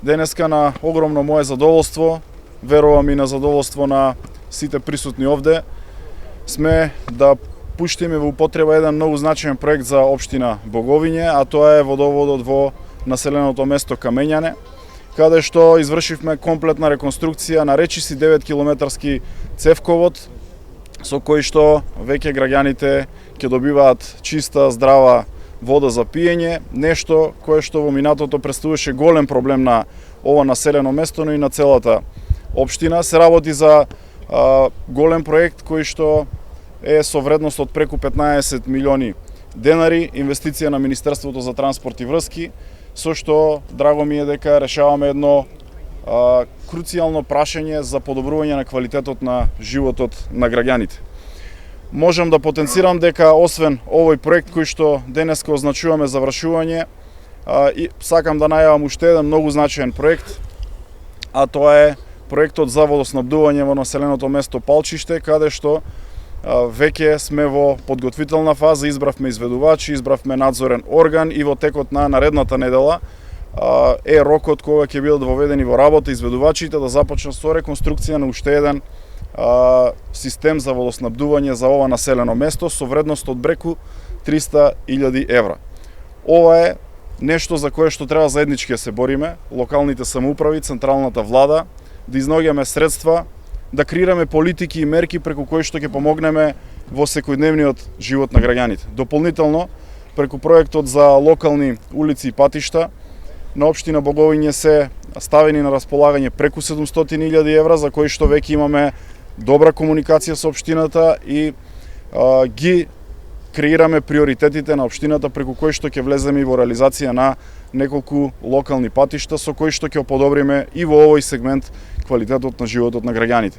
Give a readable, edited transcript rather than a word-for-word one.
Денеска на огромно мое задоволство, верувам и на задоволство на сите присутни овде, сме да пуштиме во употреба еден многу значаен проект за општина Боговиње, а тоа е водоводот во населеното место Камењане, каде што извршивме комплетна реконструкција на речиси 9 километарски цевковод, со кој што веќе граѓаните ќе добиваат чиста, здрава вода за пиење, нешто кое што во минатото представуваше голем проблем на ова населено место, но и на целата општина. Се работи за голем проект кој што е со вредност од преку 15 милиони денари, инвестиција на Министерството за транспорт и врски, со што драго ми е дека решаваме едно круцијално прашање за подобрување на квалитетот на животот на граѓаните. Можам да потенцирам дека освен овој проект кој што денеска означуваме завршување, и сакам да најавам уште еден многу значаен проект, а тоа е проектот за водоснабдување во населеното место Палчиште, каде што веќе сме во подготвителна фаза, избравме изведувачи, избравме надзорен орган и во текот на наредната недела е рокот кога ќе бидат воведени во работа изведувачите да започнат со реконструкција на уште еден систем за водоснабдување за ова населено место со вредност од преку 300.000 евра. Ова е нешто за кое што треба заеднички да се бориме, локалните самоуправи, централната влада, да изнаоѓаме средства, да креираме политики и мерки преку кои што ќе помогнеме во секојдневниот живот на граѓаните. Дополнително, преку проектот за локални улици и патишта, на општина Боговиње се ставени на располагање преку 700.000 евра, за кои што веќе имаме добра комуникација со општината и ги креираме приоритетите на општината преку кои што ќе влеземе и во реализација на неколку локални патишта со кои што ќе подобриме и во овој сегмент квалитетот на животот на граѓаните.